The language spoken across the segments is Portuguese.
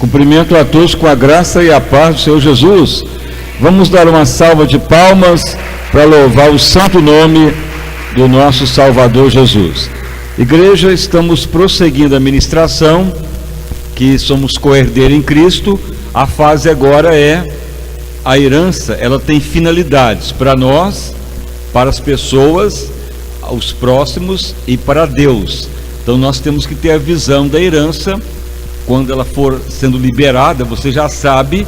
Cumprimento a todos com a graça e a paz do Senhor Jesus. Vamos dar uma salva de palmas para louvar o santo nome do nosso Salvador Jesus. Igreja, estamos prosseguindo a ministração, que somos co-herdeiros em Cristo. A fase agora é a herança. Ela tem finalidades para nós, para as pessoas, os próximos e para Deus. Então nós temos que ter a visão da herança. Quando ela for sendo liberada, você já sabe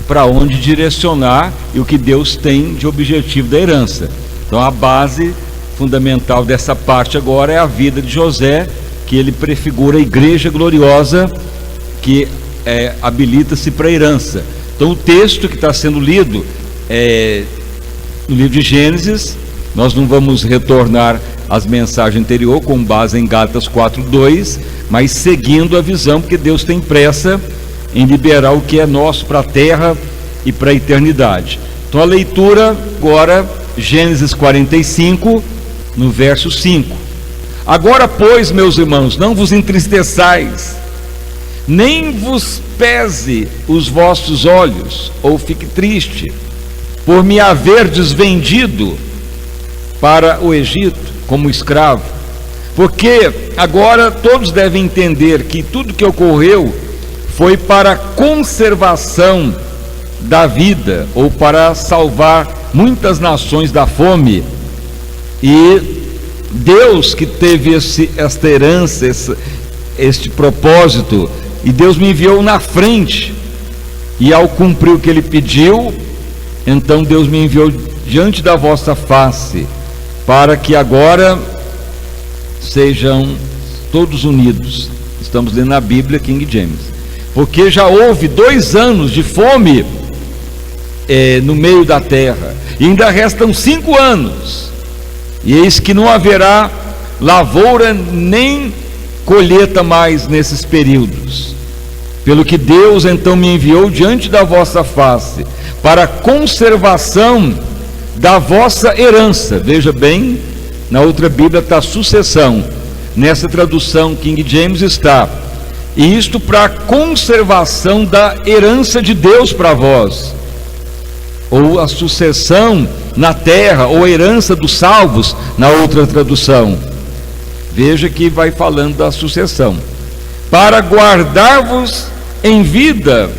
para onde direcionar e o que Deus tem de objetivo da herança. Então a base fundamental dessa parte agora é a vida de José, que ele prefigura a igreja gloriosa que habilita-se para a herança. Então o texto que está sendo lido é no livro de Gênesis. Nós não vamos retornar às mensagens anteriores com base em Gálatas 4:2, mas seguindo a visão, porque Deus tem pressa em liberar o que é nosso para a terra e para a eternidade. Então a leitura agora, Gênesis 45, no verso 5. Agora, pois, meus irmãos, não vos entristeçais, nem vos pese os vossos olhos, ou fique triste, por me haverdes vendido para o Egito como escravo, porque agora todos devem entender que tudo que ocorreu foi para a conservação da vida, ou para salvar muitas nações da fome. E Deus que teve esta herança, este propósito, e Deus me enviou na frente, e ao cumprir o que Ele pediu, então Deus me enviou diante da vossa face, para que agora sejam todos unidos. Estamos lendo na Bíblia King James, porque já houve 2 anos de fome no meio da terra, e ainda restam 5 anos, e eis que não haverá lavoura nem colheita mais nesses períodos, pelo que Deus então me enviou diante da vossa face, para a conservação da vossa herança. Veja bem, na outra Bíblia está sucessão, nessa tradução King James está, e isto para a conservação da herança de Deus para vós, ou a sucessão na terra, ou a herança dos salvos, na outra tradução. Veja que vai falando da sucessão, para guardar-vos em vida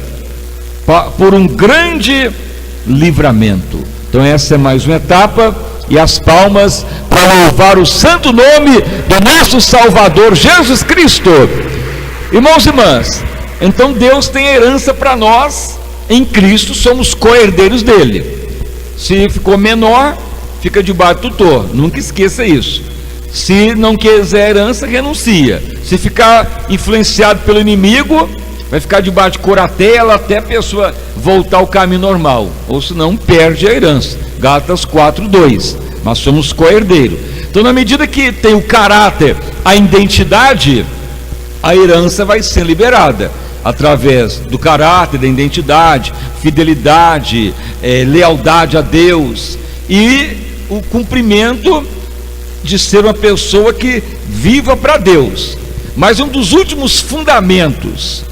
por um grande livramento. Então essa é mais uma etapa, e as palmas para louvar o santo nome do nosso Salvador Jesus Cristo. Irmãos e irmãs, então Deus tem herança para nós em Cristo, somos co-herdeiros dele. Se ficou menor, fica debaixo do tutor, nunca esqueça isso. Se não quiser herança, renuncia. Se ficar influenciado pelo inimigo, vai ficar debaixo de curatela até a pessoa voltar ao caminho normal, ou senão perde a herança. Gálatas 4:2. Mas somos co-herdeiros. Então, na medida que tem o caráter, a identidade, a herança vai ser liberada através do caráter, da identidade, fidelidade, lealdade a Deus e o cumprimento de ser uma pessoa que viva para Deus. Mas um dos últimos fundamentos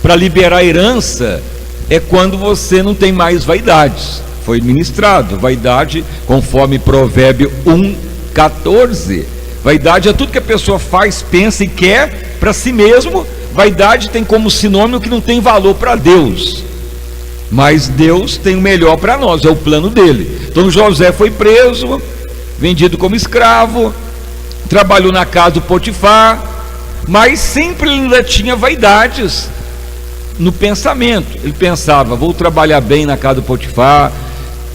para liberar a herança é quando você não tem mais vaidades. Foi ministrado, vaidade, conforme Provérbio 1:14. Vaidade é tudo que a pessoa faz, pensa e quer para si mesmo. Vaidade tem como sinônimo que não tem valor para Deus, mas Deus tem o melhor para nós, é o plano dele. Então José foi preso, vendido como escravo, trabalhou na casa do Potifar, mas sempre ele ainda tinha vaidades no pensamento. Ele pensava: vou trabalhar bem na casa do Potifar,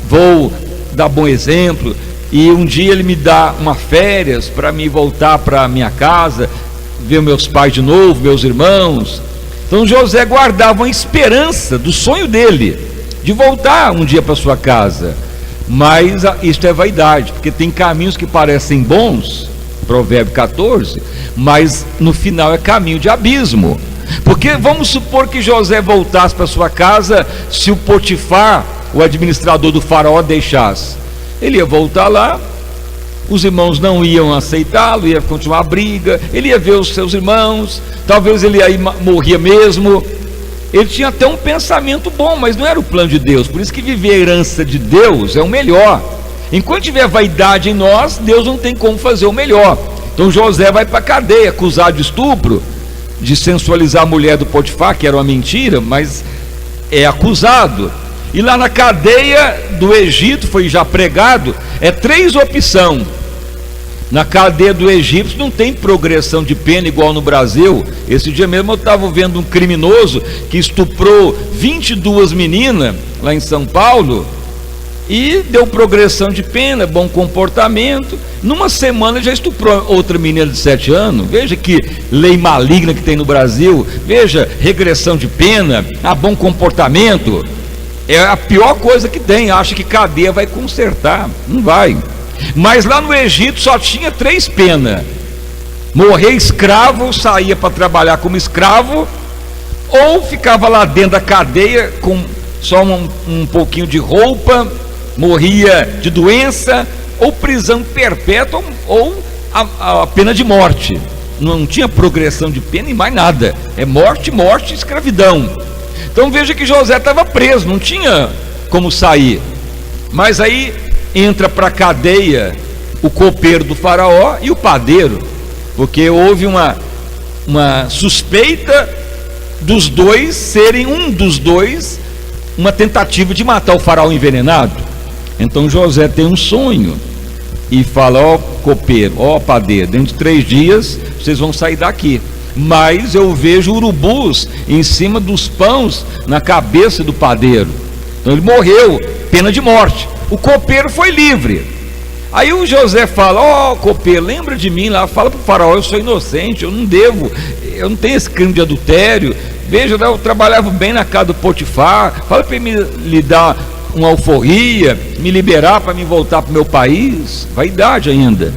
vou dar bom exemplo, e um dia ele me dá uma férias para me voltar para minha casa, ver meus pais de novo, meus irmãos. Então José guardava uma esperança do sonho dele, de voltar um dia para sua casa. Mas isto é vaidade, porque tem caminhos que parecem bons, Provérbio 14, mas no final é caminho de abismo. Porque vamos supor que José voltasse para sua casa, se o Potifar, o administrador do faraó, deixasse. Ele ia voltar lá, os irmãos não iam aceitá-lo, ia continuar a briga, ele ia ver os seus irmãos, talvez ele aí morria mesmo, ele tinha até um pensamento bom, mas não era o plano de Deus. Por isso que viver a herança de Deus é o melhor. Enquanto tiver vaidade em nós, Deus não tem como fazer o melhor. Então José vai para a cadeia, acusado de estupro, de sensualizar a mulher do Potifar, que era uma mentira, mas é acusado. E lá na cadeia do Egito, foi já pregado, 3 opções. Na cadeia do Egito não tem progressão de pena igual no Brasil. Esse dia mesmo eu estava vendo um criminoso que estuprou 22 meninas lá em São Paulo e deu progressão de pena, bom comportamento. Numa semana já estuprou outra menina de 7 anos. Veja que lei maligna que tem no Brasil. Veja, regressão de pena, bom comportamento. É a pior coisa que tem. Acha que cadeia vai consertar. Não vai. Mas lá no Egito só tinha 3 penas: morrer escravo, saía para trabalhar como escravo, ou ficava lá dentro da cadeia com só um pouquinho de roupa, morria de doença, ou prisão perpétua, ou a pena de morte. Não tinha progressão de pena e mais nada. É morte, morte, escravidão. Então veja que José estava preso, não tinha como sair. Mas aí entra para a cadeia o copeiro do faraó e o padeiro, porque houve uma suspeita dos dois serem, um dos dois, uma tentativa de matar o faraó envenenado. Então José tem um sonho e fala: ó copeiro, ó padeiro, dentro de 3 dias vocês vão sair daqui, mas eu vejo urubus em cima dos pães na cabeça do padeiro. Então ele morreu, pena de morte. O copeiro foi livre. Aí o José fala: ó copeiro, lembra de mim lá, fala para o faraó, eu sou inocente, eu não devo, eu não tenho esse crime de adultério. Veja, eu trabalhava bem na casa do Potifar, fala para ele lhe dar uma alforria, me liberar para me voltar para o meu país. Vaidade ainda,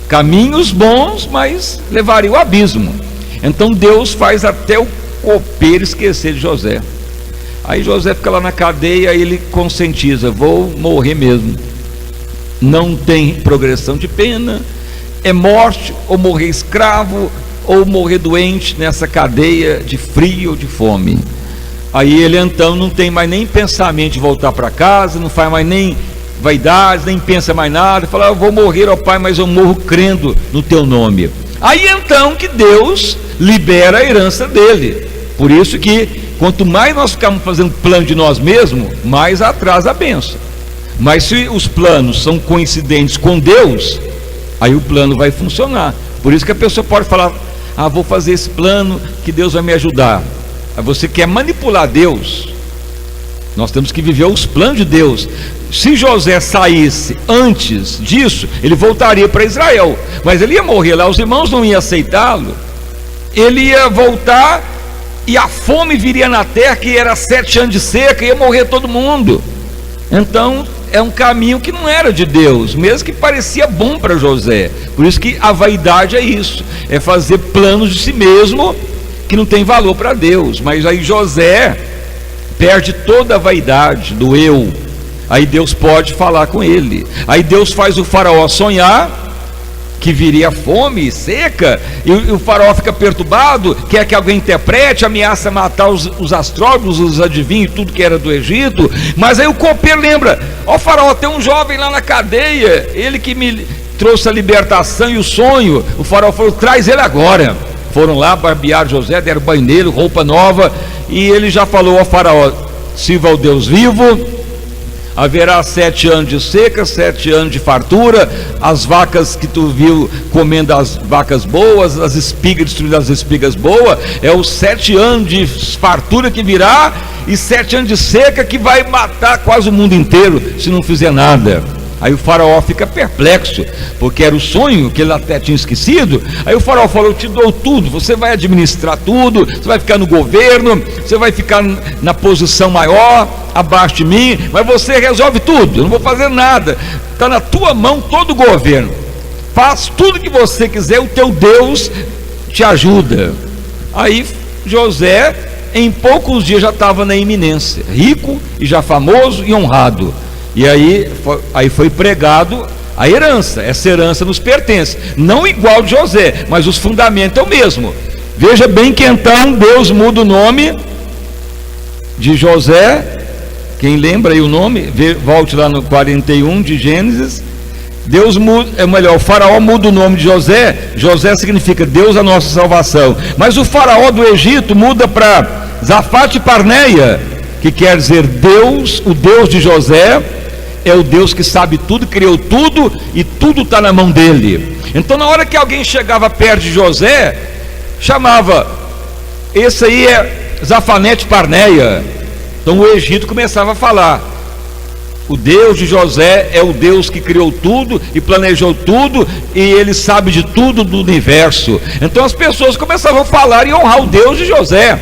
caminhos bons, mas levaria ao abismo. Então Deus faz até o copeiro esquecer de José. Aí José fica lá na cadeia e ele conscientiza: vou morrer mesmo. Não tem progressão de pena, é morte, ou morrer escravo, ou morrer doente nessa cadeia de frio ou de fome. Aí ele então não tem mais nem pensamento de voltar para casa, não faz mais nem vaidades, nem pensa mais nada. Fala: eu vou morrer, ó Pai, mas eu morro crendo no teu nome. Aí então que Deus libera a herança dele. Por isso que quanto mais nós ficarmos fazendo plano de nós mesmos, mais atrasa a bênção. Mas se os planos são coincidentes com Deus, aí o plano vai funcionar. Por isso que a pessoa pode falar: vou fazer esse plano que Deus vai me ajudar. Aí você quer manipular Deus. Nós temos que viver os planos de Deus. Se José saísse antes disso, ele voltaria para Israel, mas ele ia morrer lá, os irmãos não iam aceitá-lo. Ele ia voltar e a fome viria na terra, que era 7 anos de seca, ia morrer todo mundo. Então é um caminho que não era de Deus, mesmo que parecia bom para José. Por isso que a vaidade é isso, é fazer planos de si mesmo que não tem valor para Deus. Mas aí José perde toda a vaidade do eu. Aí Deus pode falar com ele. Aí Deus faz o faraó sonhar que viria fome, seca, e o faraó fica perturbado, quer que alguém interprete, ameaça matar os astrólogos, os adivinhos, tudo que era do Egito. Mas aí o copeiro lembra: ó faraó, tem um jovem lá na cadeia, ele que me trouxe a libertação e o sonho. O faraó falou: traz ele agora. Foram lá, barbearam José, deram banho nele, roupa nova, e ele já falou ao faraó: sirva ao Deus vivo, haverá 7 anos de seca, 7 anos de fartura, as vacas que tu viu comendo as vacas boas, as espigas destruindo as espigas boas, é os 7 anos de fartura que virá, e 7 anos de seca que vai matar quase o mundo inteiro, se não fizer nada. Aí o faraó fica perplexo, porque era o sonho que ele até tinha esquecido. Aí o faraó falou: eu te dou tudo, você vai administrar tudo, você vai ficar no governo, você vai ficar na posição maior, abaixo de mim, mas você resolve tudo, eu não vou fazer nada, está na tua mão todo o governo, faz tudo que você quiser, o teu Deus te ajuda. Aí José, em poucos dias, já estava na iminência, rico e já famoso e honrado. E aí foi pregado a herança. Essa herança nos pertence, não igual de José, mas os fundamentos é o mesmo. Veja bem que então Deus muda o nome de José, quem lembra aí o nome, volte lá no 41 de Gênesis. Deus muda, o faraó muda o nome de José. José significa Deus a nossa salvação, mas o faraó do Egito muda para Zafate Parneia, que quer dizer Deus, o Deus de José é o Deus que sabe tudo, criou tudo e tudo está na mão dele. Então na hora que alguém chegava perto de José, chamava, esse aí é Zafanete Parneia. Então o Egito começava a falar, o Deus de José é o Deus que criou tudo e planejou tudo, e ele sabe de tudo do universo. Então as pessoas começavam a falar e honrar o Deus de José,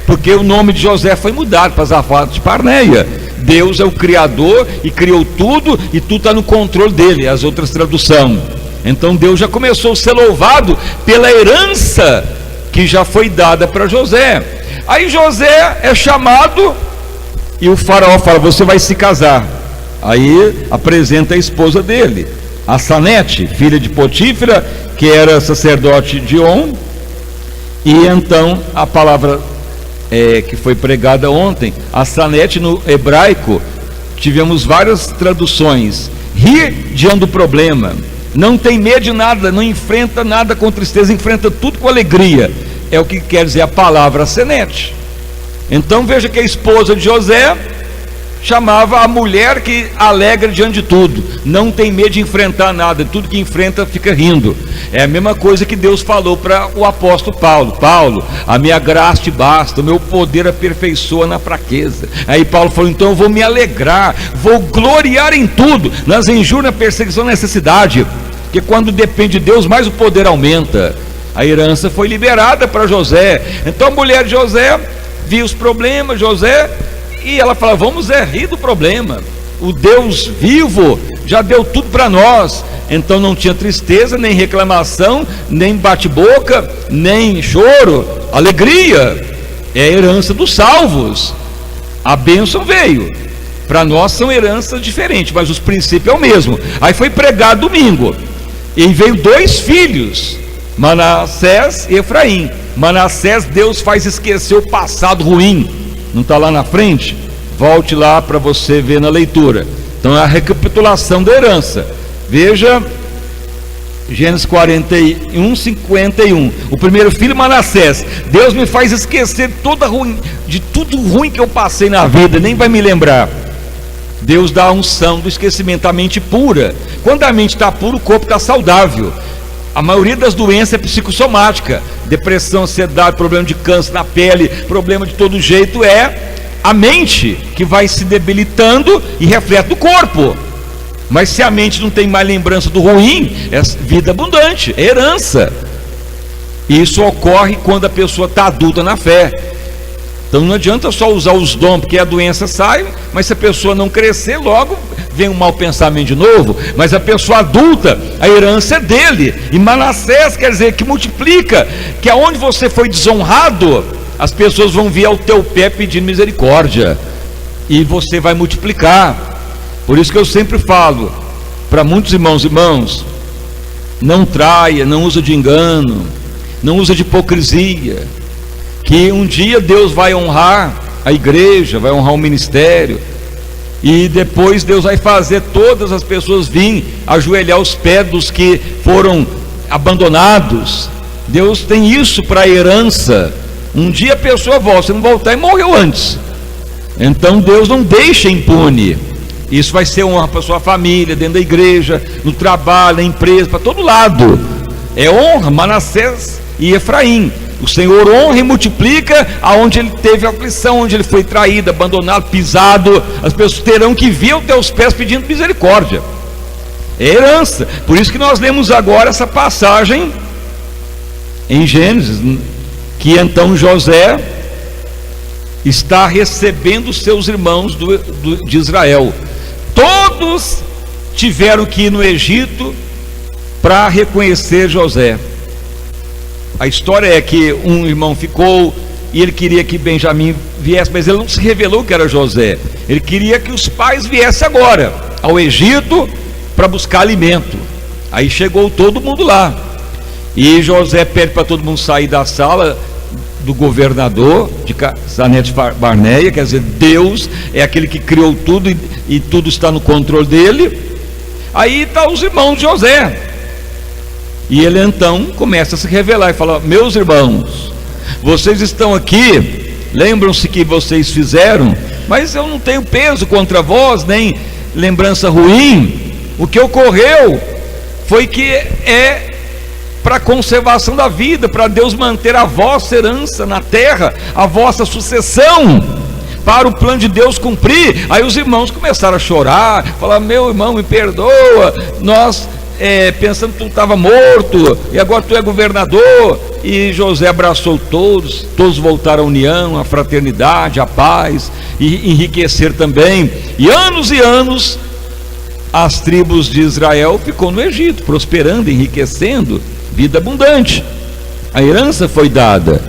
porque o nome de José foi mudado para Zafate Parneia. Deus é o Criador e criou tudo, e tudo está no controle dele, as outras traduções. Então Deus já começou a ser louvado pela herança que já foi dada para José. Aí José é chamado e o faraó fala, você vai se casar. Aí apresenta a esposa dele, a Sanete, filha de Potífera, que era sacerdote de On. E então a palavra que foi pregada ontem, a Sanete no hebraico, tivemos várias traduções. Ri diante do problema, não tem medo de nada, não enfrenta nada com tristeza, enfrenta tudo com alegria. É o que quer dizer a palavra Sanete. Então veja que a esposa de José chamava a mulher que alegra diante de tudo, não tem medo de enfrentar nada, tudo que enfrenta fica rindo. É a mesma coisa que Deus falou para o apóstolo Paulo: Paulo, a minha graça te basta, o meu poder aperfeiçoa na fraqueza. Aí Paulo falou, então eu vou me alegrar, vou gloriar em tudo, nas injúrias, na perseguição, na necessidade, porque quando depende de Deus, mais o poder aumenta. A herança foi liberada para José. Então a mulher de José viu os problemas, José, e ela fala, vamos rir do problema, o Deus vivo já deu tudo para nós. Então não tinha tristeza, nem reclamação, nem bate-boca, nem choro, alegria. É a herança dos salvos. A bênção veio, para nós são heranças diferentes, mas os princípios é o mesmo. Aí foi pregado domingo, e veio 2 filhos, Manassés e Efraim. Manassés, Deus faz esquecer o passado ruim, não está lá na frente? Volte lá para você ver na leitura. Então é a recapitulação da herança. Veja Gênesis 41, 51. O primeiro filho, Manassés, Deus me faz esquecer de tudo ruim que eu passei na vida, nem vai me lembrar. Deus dá a unção do esquecimento, a mente pura. Quando a mente está pura, o corpo está saudável. A maioria das doenças é psicossomática, depressão, ansiedade, problema de câncer na pele, problema de todo jeito, é a mente que vai se debilitando e reflete no corpo. Mas se a mente não tem mais lembrança do ruim, é vida abundante, é herança. E isso ocorre quando a pessoa está adulta na fé. Então não adianta só usar os dons, porque a doença sai, mas se a pessoa não crescer, logo vem um mau pensamento de novo. Mas a pessoa adulta, a herança é dele. E Manassés quer dizer que multiplica, que aonde você foi desonrado, as pessoas vão vir ao teu pé pedindo misericórdia, e você vai multiplicar. Por isso que eu sempre falo para muitos irmãos, não traia, não usa de engano, não usa de hipocrisia, que um dia Deus vai honrar a igreja, vai honrar o ministério, e depois Deus vai fazer todas as pessoas virem ajoelhar aos pés dos que foram abandonados. Deus tem isso para a herança. Um dia a pessoa volta, se não voltar, e morreu antes. Então Deus não deixa impune. Isso vai ser honra para sua família, dentro da igreja, no trabalho, na empresa, para todo lado. É honra. Manassés e Efraim, o Senhor honra e multiplica aonde ele teve aflição, onde ele foi traído, abandonado, pisado. As pessoas terão que vir aos teus pés pedindo misericórdia. É herança. Por isso que nós lemos agora essa passagem em Gênesis, que então José está recebendo seus irmãos de Israel. Todos tiveram que ir no Egito para reconhecer José. A história é que um irmão ficou e ele queria que Benjamim viesse, mas ele não se revelou que era José. Ele queria que os pais viessem agora ao Egito para buscar alimento. Aí chegou todo mundo lá, e José pede para todo mundo sair da sala, do governador de Casanet Barneia, quer dizer, Deus é aquele que criou tudo e tudo está no controle dele. Aí está os irmãos de José, e ele então começa a se revelar e fala: meus irmãos, vocês estão aqui, lembram-se que vocês fizeram, mas eu não tenho peso contra vós, nem lembrança ruim. O que ocorreu foi que é para a conservação da vida, para Deus manter a vossa herança na terra, a vossa sucessão, para o plano de Deus cumprir. Aí os irmãos começaram a chorar, falar: meu irmão, me perdoa, nós pensando que tu estava morto, e agora tu é governador. E José abraçou todos, todos voltaram à união, à fraternidade, à paz, e enriquecer também. E anos, as tribos de Israel ficou no Egito, prosperando, enriquecendo, vida abundante. A herança foi dada.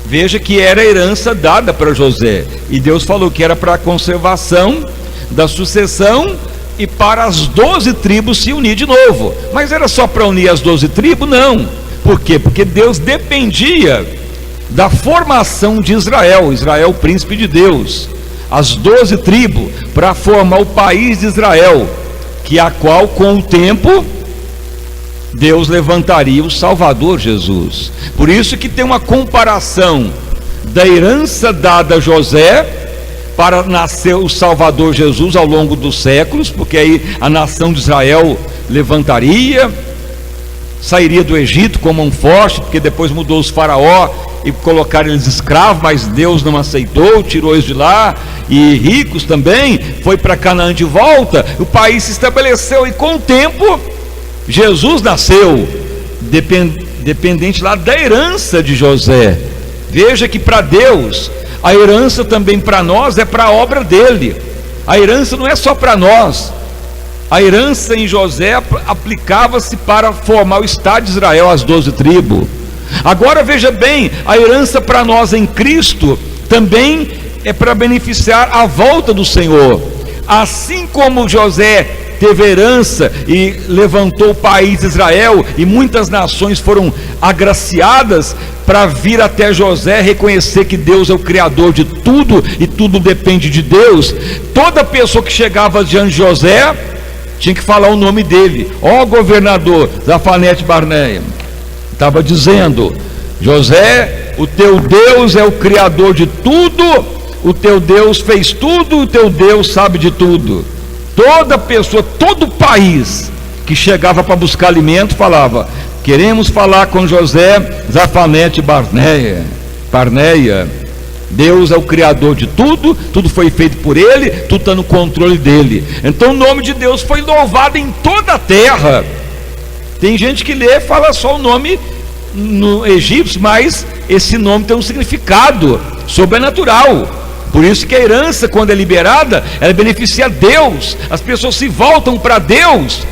Veja que era a herança dada para José, e Deus falou que era para a conservação da sucessão e para as 12 tribos se unir de novo. Mas era só para unir as 12 tribos? Não. Por quê? Porque Deus dependia da formação de Israel, Israel príncipe de Deus, as 12 tribos, para formar o país de Israel, que a qual com o tempo Deus levantaria o Salvador Jesus. Por isso que tem uma comparação da herança dada a José para nascer o Salvador Jesus ao longo dos séculos, porque aí a nação de Israel levantaria, sairia do Egito com mão forte, porque depois mudou os faraó e colocaram eles escravos, mas Deus não aceitou, tirou eles de lá, e ricos também, foi para Canaã de volta, o país se estabeleceu, e com o tempo Jesus nasceu, dependente lá da herança de José. Veja que para Deus, a herança também para nós é para a obra dele. A herança não é só para nós. A herança em José aplicava-se para formar o Estado de Israel, as 12 tribos. Agora veja bem, a herança para nós em Cristo também é para beneficiar a volta do Senhor. Assim como José teve herança e levantou o país de Israel, e muitas nações foram agraciadas para vir até José reconhecer que Deus é o Criador de tudo e tudo depende de Deus. Toda pessoa que chegava diante de José tinha que falar o nome dele. Ó governador Zafanete Barneia, estava dizendo: José, o teu Deus é o Criador de tudo, o teu Deus fez tudo, o teu Deus sabe de tudo. Toda pessoa, todo país que chegava para buscar alimento falava: queremos falar com José Zafanete Barneia. Deus é o Criador de tudo, tudo foi feito por Ele, tudo está no controle dele. Então o nome de Deus foi louvado em toda a terra. Tem gente que lê e fala só o nome no egípcio, mas esse nome tem um significado sobrenatural. Por isso que a herança, quando é liberada, ela beneficia Deus. As pessoas se voltam para Deus.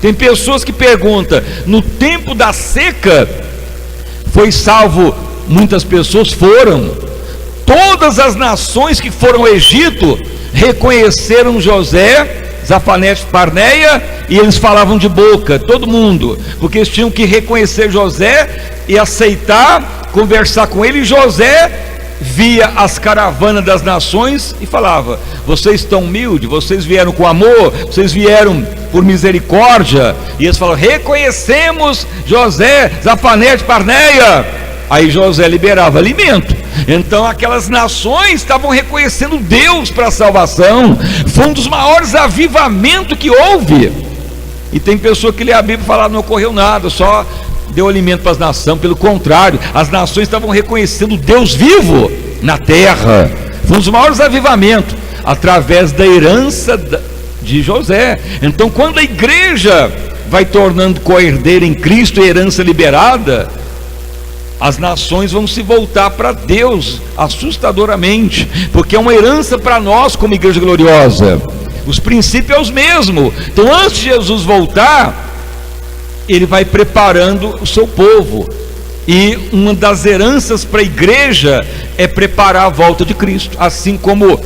Tem pessoas que perguntam: no tempo da seca foi salvo? Muitas pessoas foram. Todas as nações que foram ao Egito reconheceram José Zafanete Barneia, e eles falavam de boca, todo mundo, porque eles tinham que reconhecer José e aceitar, conversar com ele. E José via as caravanas das nações e falava: vocês estão humildes, vocês vieram com amor, vocês vieram por misericórdia. E eles falavam: reconhecemos José Zafanete Barneia. Aí José liberava alimento. Então aquelas nações estavam reconhecendo Deus para a salvação. Foi um dos maiores avivamentos que houve. E tem pessoa que lê a Bíblia e fala: não ocorreu nada, só deu alimento para as nações. Pelo contrário, as nações estavam reconhecendo Deus vivo na terra. Foi um dos maiores avivamentos, através da herança de José. Então quando a igreja vai tornando co-herdeira em Cristo, a herança liberada, as nações vão se voltar para Deus assustadoramente, porque é uma herança para nós como igreja gloriosa. Os princípios são os mesmos. Então antes de Jesus voltar, Ele vai preparando o seu povo, e uma das heranças para a igreja é preparar a volta de Cristo. Assim como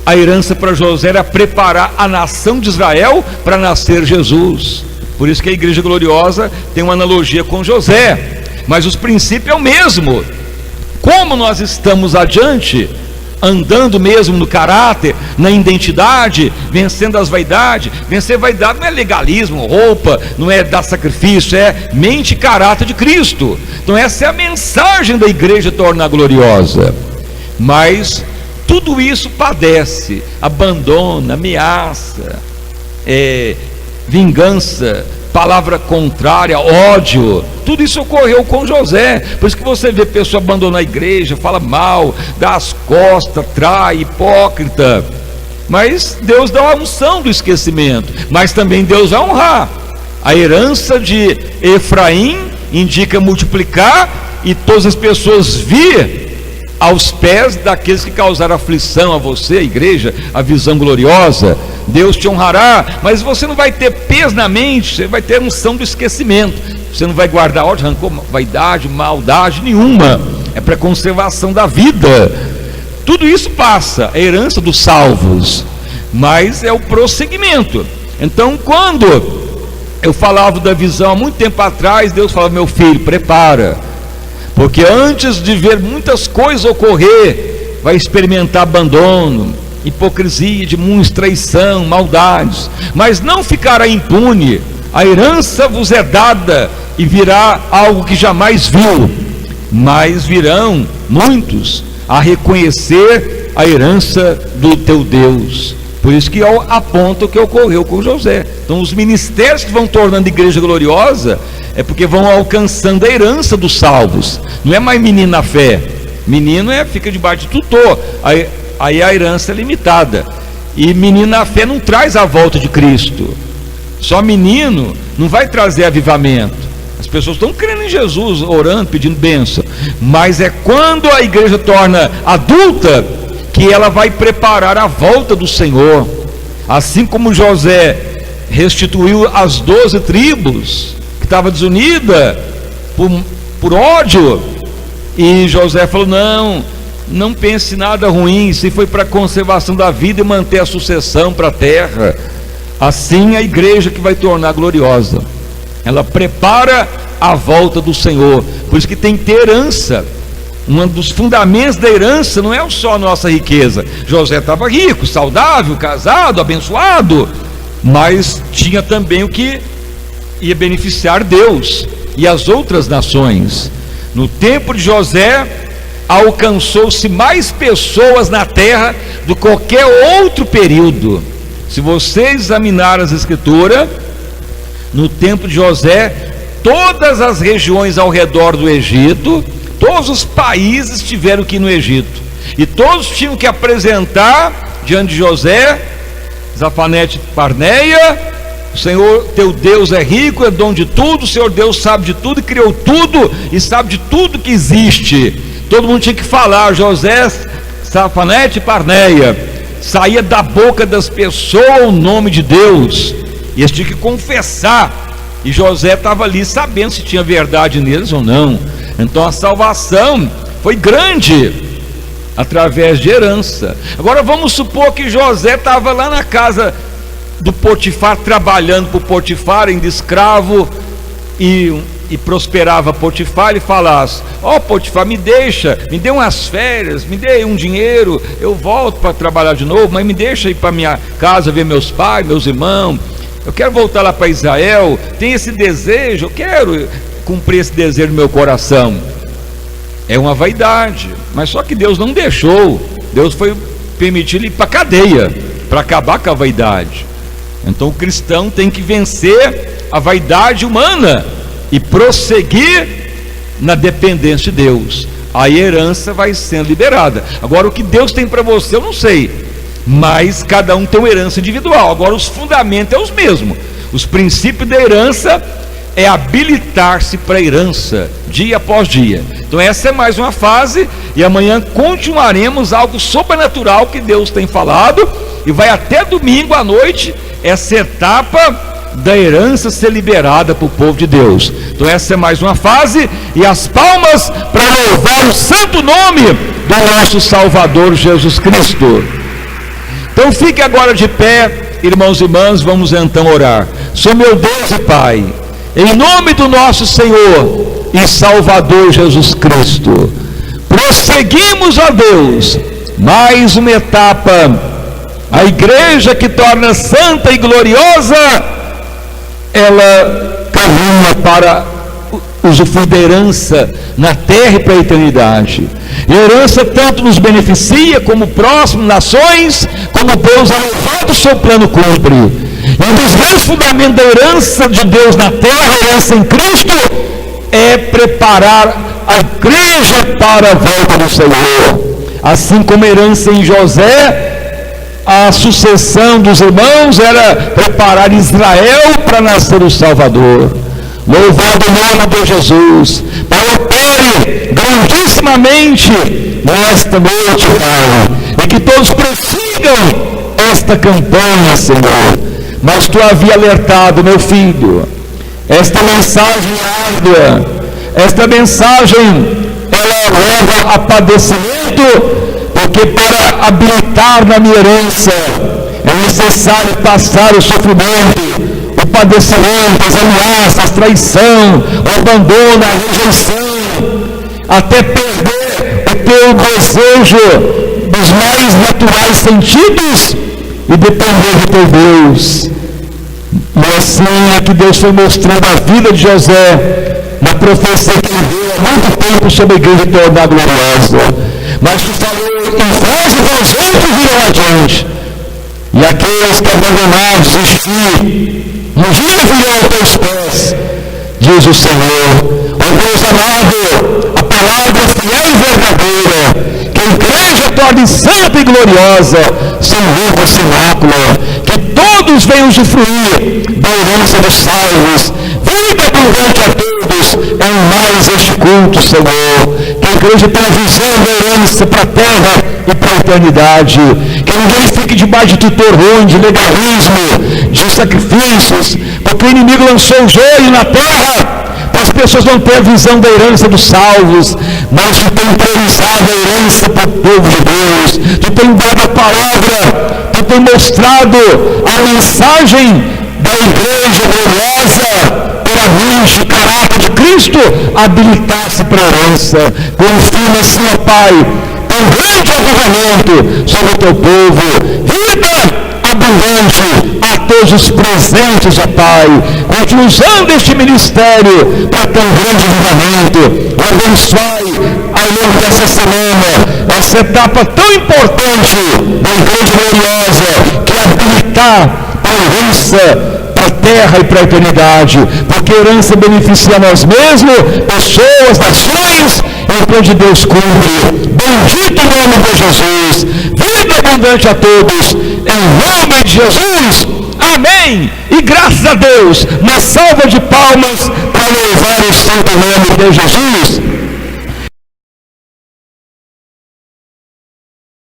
a herança para José era preparar a nação de Israel para nascer Jesus. Por isso que a igreja gloriosa tem uma analogia com José, mas os princípios é o mesmo. Como nós estamos adiante, andando mesmo no caráter, na identidade, vencendo as vaidades. Vencer vaidade não é legalismo, roupa, não é dar sacrifício, é mente e caráter de Cristo. Então essa é a mensagem da igreja tornar gloriosa. Mas tudo isso padece, abandona, ameaça, vingança, palavra contrária, ódio. Tudo isso ocorreu com José. Por isso que você vê pessoa abandonar a igreja, fala mal, dá as costas, trai, hipócrita. Mas Deus dá a unção do esquecimento, mas também Deus vai honrar. A herança de Efraim indica multiplicar, e todas as pessoas vir aos pés daqueles que causaram aflição a você, a igreja, a visão gloriosa. Deus te honrará, mas você não vai ter peso na mente, você vai ter unção do esquecimento. Você não vai guardar ódio, rancor, vaidade, maldade nenhuma. É para conservação da vida. Tudo isso passa, é a herança dos salvos, mas é o prosseguimento. Então, quando eu falava da visão há muito tempo atrás, Deus falava: meu filho, prepara, porque antes de ver muitas coisas ocorrer, vai experimentar abandono, hipocrisia de muitos, traição, maldades, mas não ficará impune. A herança vos é dada, e virá algo que jamais viu, mas virão muitos a reconhecer a herança do teu Deus. Por isso que aponta o que ocorreu com José. Então os ministérios que vão tornando a igreja gloriosa é porque vão alcançando a herança dos salvos. Não é mais menino na fé. Menino fica debaixo de tutor, aí a herança é limitada. E menino na fé não traz a volta de Cristo. Só menino não vai trazer avivamento. As pessoas estão crendo em Jesus, orando, pedindo bênção, mas é quando a igreja torna adulta que ela vai preparar a volta do Senhor. Assim como José restituiu as 12 tribos que estava desunida por ódio, e José falou: não pense nada ruim, se foi para a conservação da vida e manter a sucessão para a terra. Assim a igreja que vai tornar gloriosa, ela prepara a volta do Senhor. Por isso que tem que ter herança. Um dos fundamentos da herança não é só a nossa riqueza. José estava rico, saudável, casado, abençoado, mas tinha também o que ia beneficiar Deus e as outras nações. No tempo de José, alcançou-se mais pessoas na terra do que qualquer outro período. Se você examinar as escrituras, no tempo de José, todas as regiões ao redor do Egito, todos os países tiveram que ir no Egito, e todos tinham que apresentar diante de José: Zafanete Parneia, o Senhor teu Deus é rico, é dono de tudo, o Senhor Deus sabe de tudo, criou tudo e sabe de tudo que existe. Todo mundo tinha que falar: José Zafanete Parneia. Saía da boca das pessoas o nome de Deus, e eles tinham que confessar, e José estava ali sabendo se tinha verdade neles ou não. Então a salvação foi grande através de herança. Agora vamos supor que José estava lá na casa do Potifar, trabalhando para o Potifar, ainda escravo, e prosperava Potifar, e falasse: ó Potifar, me dê umas férias, me dê um dinheiro, eu volto para trabalhar de novo, mas me deixa ir para minha casa ver meus pais, meus irmãos, eu quero voltar lá para Israel, tem esse desejo, eu quero cumprir esse desejo no meu coração. É uma vaidade, mas só que Deus não deixou. Deus foi permitir ele ir para a cadeia, para acabar com a vaidade. Então o cristão tem que vencer a vaidade humana e prosseguir na dependência de Deus. Aí a herança vai sendo liberada. Agora o que Deus tem para você eu não sei, mas cada um tem uma herança individual. Agora os fundamentos é os mesmos. Os princípios da herança é habilitar-se para a herança dia após dia. Então essa é mais uma fase, e amanhã continuaremos algo sobrenatural que Deus tem falado, e vai até domingo à noite essa etapa da herança ser liberada para o povo de Deus. Então essa é mais uma fase, e as palmas para louvar o santo nome do nosso Salvador Jesus Cristo. Então fique agora de pé, irmãos e irmãs, vamos então orar. Senhor meu Deus e Pai, em nome do nosso Senhor e Salvador Jesus Cristo, prosseguimos, ó Deus, mais uma etapa. A igreja que torna santa e gloriosa, ela caminha para usufruir da herança na terra e para a eternidade. E a herança tanto nos beneficia como próximo, nações, como Deus elevado o seu plano cumpre. E um dos grandes fundamentos da herança de Deus na terra, a herança em Cristo, é preparar a igreja para a volta do Senhor. Assim como a herança em José, a sucessão dos irmãos era preparar Israel para nascer o Salvador. Louvado o nome de Jesus. Pai, opere grandissimamente nesta noite, Pai, e que todos prossigam esta campanha, Senhor. Mas Tu havia alertado, meu filho, esta mensagem árdua, esta mensagem, ela leva a padecimento, porque para habilitar na minha herança é necessário passar o sofrimento, o padecimento, as ameaças, a traição, o abandono, a rejeição, até perder o teu desejo dos mais naturais sentidos e depender do teu Deus. E assim é que Deus foi mostrando a vida de José na profecia que ele deu há muito tempo sobre a igreja tornar gloriosa. Mas Tu falou, em vós e vós outros virão adiante, e aqueles que abandonaram, desistir, um dia virão aos Teus pés, diz o Senhor. Ó Deus amado, a palavra fiel e verdadeira, que a igreja torne santa e gloriosa, sem rumo sem mácula, que todos venham usufruir da herança dos salvos, vida abundante a todos, em mais este culto, Senhor. Que a igreja tenha visão da herança para a terra e para a eternidade, que ninguém fique debaixo de tutor ruim, de legalismo, de sacrifícios, porque o inimigo lançou o joio na terra, para as pessoas não terem a visão da herança dos salvos. Mas Tu tem priorizado a herança para o povo de Deus, Tu tem dado a palavra, Tu tem mostrado a mensagem da igreja gloriosa, pela mente, caráter de Cristo, habilitar-se para a herança. Confirma assim, ó Pai, um grande avivamento sobre o Teu povo, vida abundante a todos os presentes, ó Pai. Continue usando este ministério para ter um grande avivamento. Abençoe ao longo dessa semana essa etapa tão importante da igreja gloriosa, que é habilitar para a herança, para a terra e para a eternidade, porque a herança beneficia a nós mesmos, pessoas, nações, enquanto Deus cumpre. Bendito o nome de Jesus, vida abundante a todos, em nome de Jesus, amém. E graças a Deus, uma salva de palmas para louvar o santo nome de Jesus.